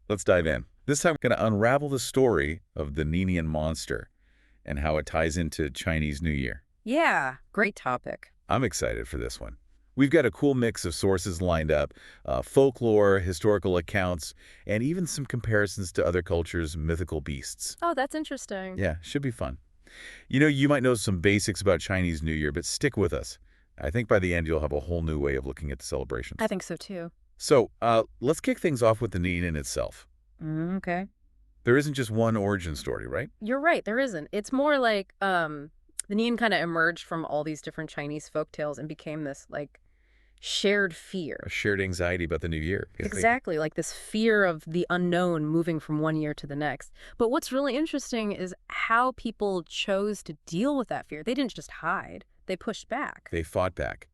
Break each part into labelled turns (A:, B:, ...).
A: Let's dive in. This time, we're going to unravel the story of the nian monster and how it ties into Chinese New Year.
B: Yeah, great topic.
A: I'm excited for this one. We've got a cool mix of sources lined up, folklore, historical accounts, and even some comparisons to other cultures' mythical beasts.
B: Oh, that's interesting.
A: Yeah, should be fun. You might know some basics about Chinese New Year, but stick with us. I think by the end, you'll have a whole new way of looking at the celebrations.
B: I think so too.
A: So let's kick things off with the nian itself.
B: Okay.
A: There isn't just one origin story, right?
B: You're right, there isn't. It's more like the nian kind of emerged from all these different Chinese folktales and became this like shared fear.
A: A shared anxiety about the new year.
B: Exactly, like this fear of the unknown moving from one year to the next. But what's really interesting is how people chose to deal with that fear. They didn't just hide, they pushed back.
A: They fought back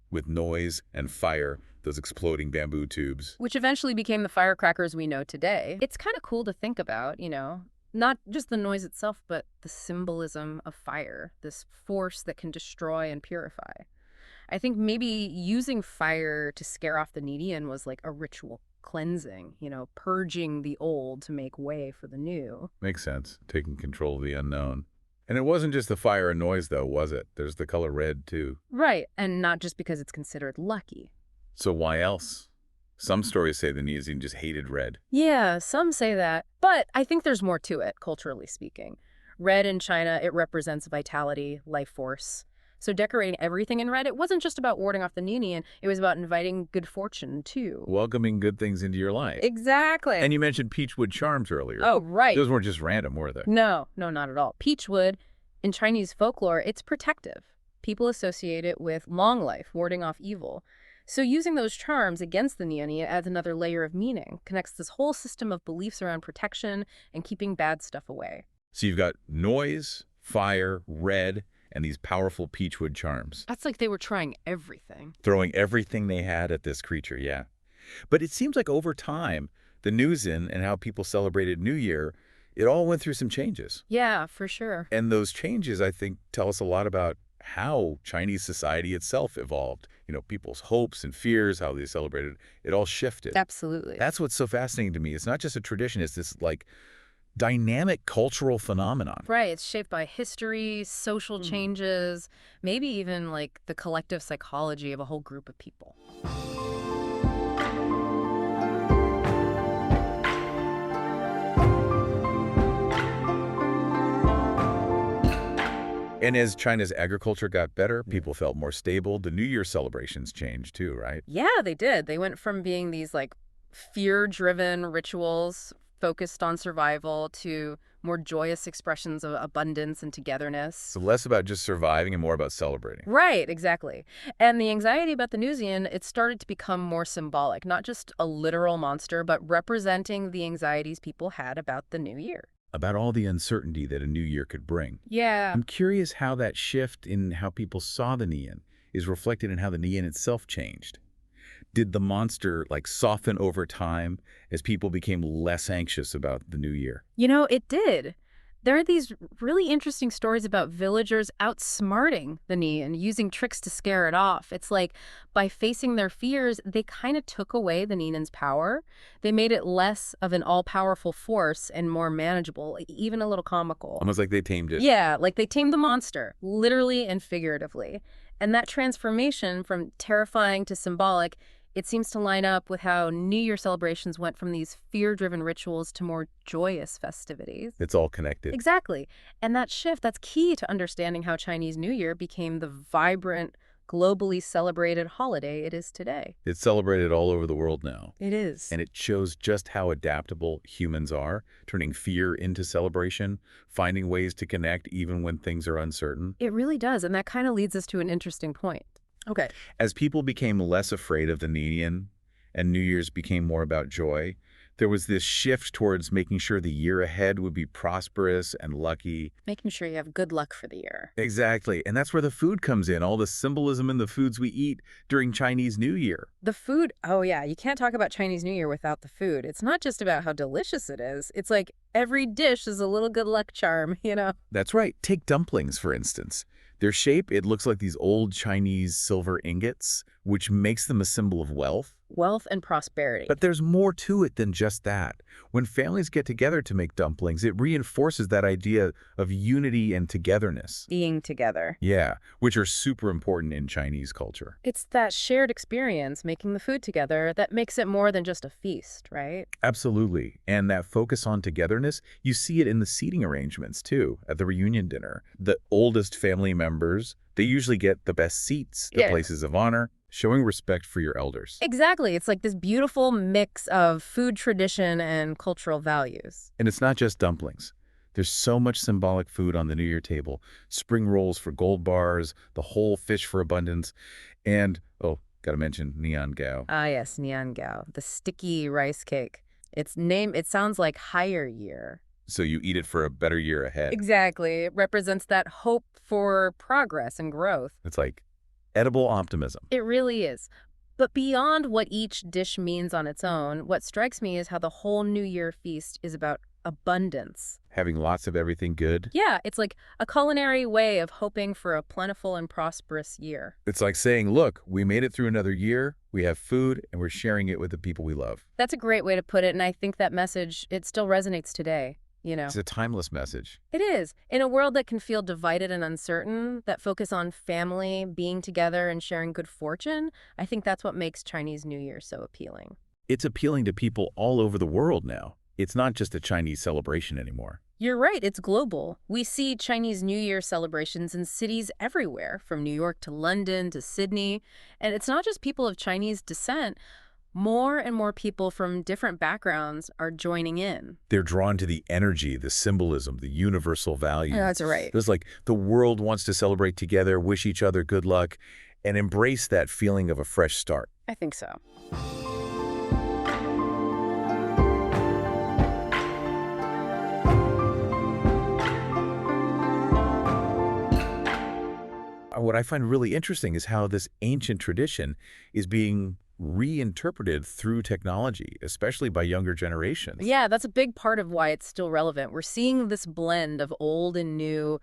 A: with noise and fire, those exploding bamboo tubes.
B: Which eventually became the firecrackers we know today. It's kind of cool to think about, not just the noise itself, but the symbolism of fire, this force that can destroy and purify. I think maybe using fire to scare off the nian was like a ritual cleansing, purging the old to make way for the new.
A: Makes sense, taking control of the unknown. And it wasn't just the fire and noise, though, was it? There's the color red, too.
B: Right, and not just because it's considered lucky.
A: So why else? Some stories say the nian just hated red.
B: Yeah, some say that, but I think there's more to it, culturally speaking. Red in China, it represents vitality, life force. So decorating everything in red, it wasn't just about warding off the nian, it was about inviting good fortune, too.
A: Welcoming good things into your life.
B: Exactly.
A: And you mentioned peachwood charms earlier.
B: Oh, right.
A: Those weren't just random, were they?
B: No, not at all. Peachwood, in Chinese folklore, it's protective. People associate it with long life, warding off evil. So using those charms against the nian adds another layer of meaning, connects this whole system of beliefs around protection and keeping bad stuff away.
A: So you've got noise, fire, red, and these powerful peachwood charms.
B: That's like they were trying everything.
A: Throwing everything they had at this creature, yeah. But it seems like over time, the nian and how people celebrated New Year, it all went through some changes.
B: Yeah, for sure.
A: And those changes, I think, tell us a lot about how Chinese society itself evolved. People's hopes and fears, how they celebrated, it all shifted.
B: Absolutely.
A: That's what's so fascinating to me. It's not just a tradition, it's this dynamic cultural phenomenon.
B: Right. It's shaped by history, social changes, maybe even like the collective psychology of a whole group of people.
A: And as China's agriculture got better, people felt more stable. The New Year celebrations changed too, right?
B: Yeah, they did. They went from being these like fear-driven rituals focused on survival to more joyous expressions of abundance and togetherness.
A: So less about just surviving and more about celebrating.
B: Right, exactly. And the anxiety about the nian, it started to become more symbolic, not just a literal monster, but representing the anxieties people had about the new year.
A: About all the uncertainty that a new year could bring.
B: Yeah.
A: I'm curious how that shift in how people saw the nian is reflected in how the nian itself changed. Did the monster soften over time as people became less anxious about the new year?
B: It did. There are these really interesting stories about villagers outsmarting the nian, using tricks to scare it off. It's like by facing their fears, they kind of took away the nian's power. They made it less of an all-powerful force and more manageable, even a little comical.
A: Almost like they tamed it.
B: Yeah, like they tamed the monster, literally and figuratively. And that transformation from terrifying to symbolic, it seems to line up with how New Year celebrations went from these fear-driven rituals to more joyous festivities.
A: It's all connected.
B: Exactly. And that shift, that's key to understanding how Chinese New Year became the vibrant, globally celebrated holiday it is today.
A: It's celebrated all over the world now.
B: It is.
A: And it shows just how adaptable humans are, turning fear into celebration, finding ways to connect even when things are uncertain.
B: It really does. And that kind of leads us to an interesting point. Okay.
A: As people became less afraid of the nian and New Year's became more about joy, there was this shift towards making sure the year ahead would be prosperous and lucky.
B: Making sure you have good luck for the year.
A: Exactly. And that's where the food comes in, all the symbolism in the foods we eat during Chinese New Year.
B: The food, oh yeah, you can't talk about Chinese New Year without the food. It's not just about how delicious it is. It's like every dish is a little good luck charm,
A: That's right. Take dumplings, for instance. Their shape, it looks like these old Chinese silver ingots, which makes them a symbol of wealth.
B: wealth and prosperity.
A: But there's more to it than just that. When families get together to make dumplings, it reinforces that idea of unity and togetherness.
B: Being together.
A: Yeah, which are super important in Chinese culture.
B: It's that shared experience making the food together that makes it more than just a feast, right?
A: Absolutely. And that focus on togetherness, you see it in the seating arrangements too, at the reunion dinner. The oldest family members, they usually get the best seats, the
B: Yeah.
A: places of honor, showing respect for your elders.
B: Exactly. It's like this beautiful mix of food tradition and cultural values.
A: And it's not just dumplings. There's so much symbolic food on the New Year table. Spring rolls for gold bars, the whole fish for abundance, and, oh, gotta mention nian gao.
B: Ah, yes, nian gao, the sticky rice cake. It sounds like higher year.
A: So you eat it for a better year ahead.
B: Exactly. It represents that hope for progress and growth.
A: It's like edible optimism.
B: It really is. But beyond what each dish means on its own, what strikes me is how the whole New Year feast is about abundance.
A: Having lots of everything good.
B: Yeah, it's like a culinary way of hoping for a plentiful and prosperous year.
A: It's like saying, look, we made it through another year, we have food, and we're sharing it with the people we love.
B: That's a great way to put it, and I think that message, it still resonates today, you know.
A: It's a timeless message.
B: It is. In a world that can feel divided and uncertain, that focus on family, being together, and sharing good fortune, I think that's what makes Chinese New Year so appealing.
A: It's appealing to people all over the world now. It's not just a Chinese celebration anymore.
B: You're right, it's global. We see Chinese New Year celebrations in cities everywhere, from New York to London to Sydney. And it's not just people of Chinese descent. More and more people from different backgrounds are joining in.
A: They're drawn to the energy, the symbolism, the universal values.
B: Yeah, that's right.
A: It's like the world wants to celebrate together, wish each other good luck, and embrace that feeling of a fresh start.
B: I think so.
A: What I find really interesting is how this ancient tradition is being reinterpreted through technology, especially by younger generations.
B: Yeah, that's a big part of why it's still relevant. We're seeing this blend of old and new,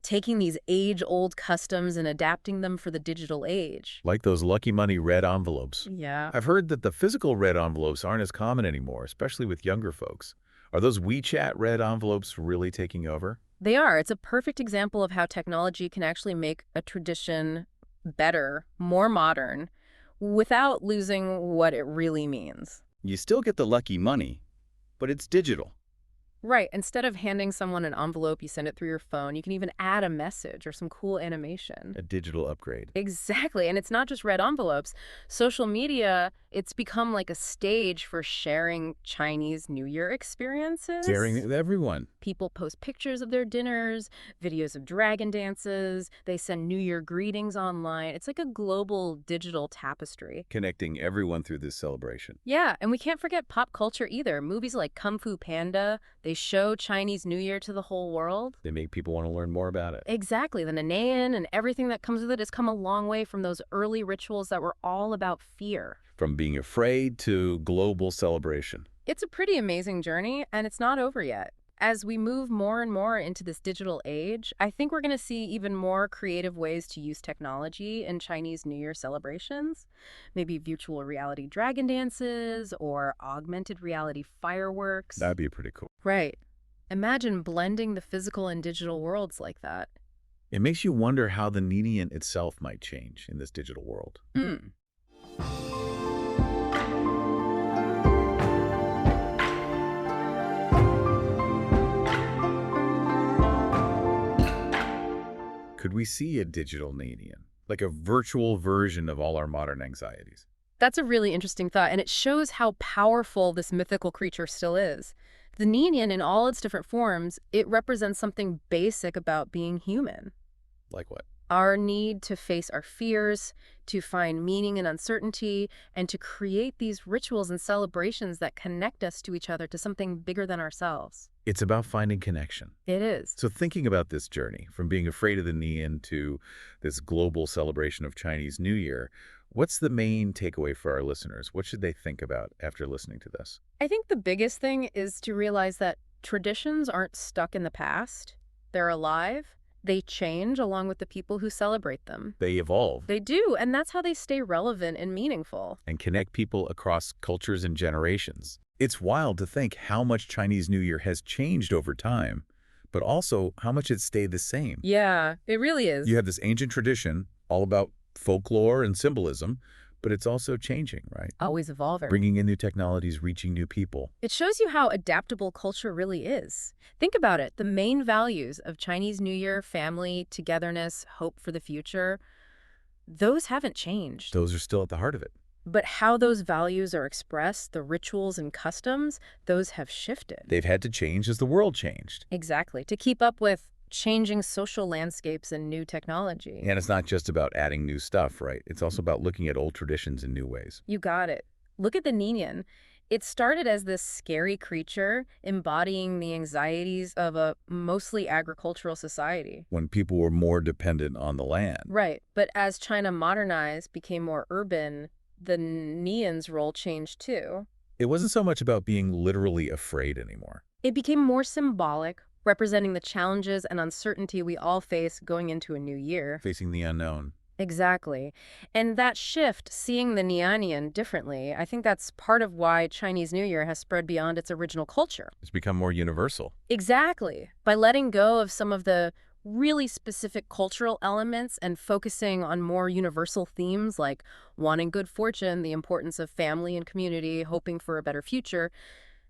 B: taking these age-old customs and adapting them for the digital age.
A: Like those Lucky Money red envelopes.
B: Yeah.
A: I've heard that the physical red envelopes aren't as common anymore, especially with younger folks. Are those WeChat red envelopes really taking over?
B: They are. It's a perfect example of how technology can actually make a tradition better, more modern, without losing what it really means.
A: You still get the lucky money, but it's digital.
B: Right. Instead of handing someone an envelope, you send it through your phone. You can even add a message or some cool animation.
A: A digital upgrade.
B: Exactly. And it's not just red envelopes. Social media, it's become like a stage for sharing Chinese New Year experiences.
A: Sharing it with everyone.
B: People post pictures of their dinners, videos of dragon dances. They send New Year greetings online. It's like a global digital tapestry.
A: Connecting everyone through this celebration.
B: Yeah, and we can't forget pop culture either. Movies like Kung Fu Panda, they show Chinese New Year to the whole world.
A: They make people want to learn more about it.
B: Exactly. The nian and everything that comes with it has come a long way from those early rituals that were all about fear.
A: From being afraid to global celebration.
B: It's a pretty amazing journey, and it's not over yet. As we move more and more into this digital age, I think we're going to see even more creative ways to use technology in Chinese New Year celebrations. Maybe virtual reality dragon dances or augmented reality fireworks.
A: That'd be pretty cool.
B: Right. Imagine blending the physical and digital worlds like that.
A: It makes you wonder how the nian itself might change in this digital world. Could we see a digital nian, like a virtual version of all our modern anxieties?
B: That's a really interesting thought, and it shows how powerful this mythical creature still is. The nian, in all its different forms, it represents something basic about being human.
A: Like what?
B: Our need to face our fears, to find meaning in uncertainty, and to create these rituals and celebrations that connect us to each other, to something bigger than ourselves.
A: It's about finding connection.
B: It is.
A: So thinking about this journey, from being afraid of the nian to this global celebration of Chinese New Year, what's the main takeaway for our listeners? What should they think about after listening to this?
B: I think the biggest thing is to realize that traditions aren't stuck in the past. They're alive, They change along with the people who celebrate them.
A: They evolve
B: They do, and that's how they stay relevant and meaningful.
A: and connect people across cultures and generations. It's wild to think how much Chinese New Year has changed over time, but also how much it's stayed the same.
B: Yeah, it really is.
A: You have this ancient tradition all about folklore and symbolism, but it's also changing, right?
B: Always evolving.
A: Bringing in new technologies, reaching new people.
B: It shows you how adaptable culture really is. Think about it. The main values of Chinese New Year, family, togetherness, hope for the future, those haven't changed.
A: Those are still at the heart of it.
B: But how those values are expressed, the rituals and customs, those have shifted.
A: They've had to change as the world changed.
B: Exactly, to keep up with changing social landscapes and new technology.
A: And it's not just about adding new stuff, right? It's also about looking at old traditions in new ways.
B: You got it. Look at the nian. It started as this scary creature embodying the anxieties of a mostly agricultural society.
A: When people were more dependent on the land.
B: Right, but as China modernized, became more urban, the nian's role changed too.
A: It wasn't so much about being literally afraid anymore.
B: It became more symbolic, representing the challenges and uncertainty we all face going into a new year.
A: Facing the unknown.
B: Exactly. And that shift, seeing the Nianian differently, I think that's part of why Chinese New Year has spread beyond its original culture.
A: It's become more universal.
B: Exactly. By letting go of some of the really specific cultural elements and focusing on more universal themes like wanting good fortune, the importance of family and community, hoping for a better future,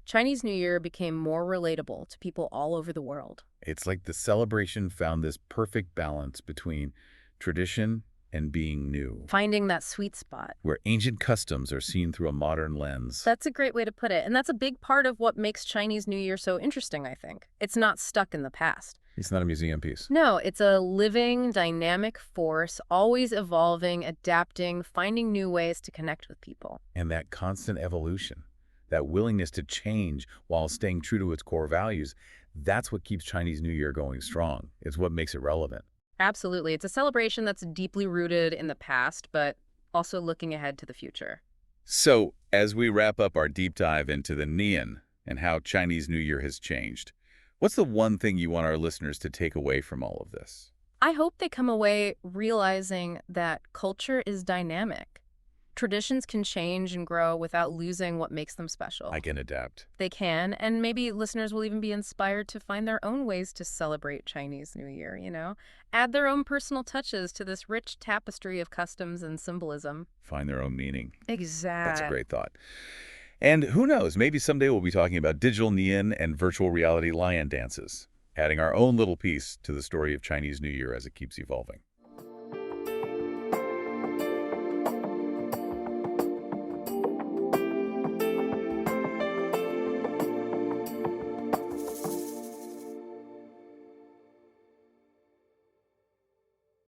B: Chinese New Year became more relatable to people all over the world.
A: It's like the celebration found this perfect balance between tradition and being new,
B: Finding that sweet spot.
A: where ancient customs are seen through a modern lens.
B: That's a great way to put it. And that's a big part of what makes Chinese New Year so interesting, I think. It's not stuck in the past.
A: It's not a museum piece.
B: No, it's a living, dynamic force, always evolving, adapting, finding new ways to connect with people.
A: And that constant evolution, that willingness to change while staying true to its core values, that's what keeps Chinese New Year going strong. It's what makes it relevant.
B: Absolutely. It's a celebration that's deeply rooted in the past, but also looking ahead to the future.
A: So, as we wrap up our deep dive into the nian and how Chinese New Year has changed, what's the one thing you want our listeners to take away from all of this?
B: I hope they come away realizing that culture is dynamic. Traditions can change and grow without losing what makes them special.
A: I can adapt.
B: They can, and maybe listeners will even be inspired to find their own ways to celebrate Chinese New Year, Add their own personal touches to this rich tapestry of customs and symbolism.
A: Find their own meaning.
B: Exactly.
A: That's a great thought. And who knows, maybe someday we'll be talking about digital nian and virtual reality lion dances, adding our own little piece to the story of Chinese New Year as it keeps evolving.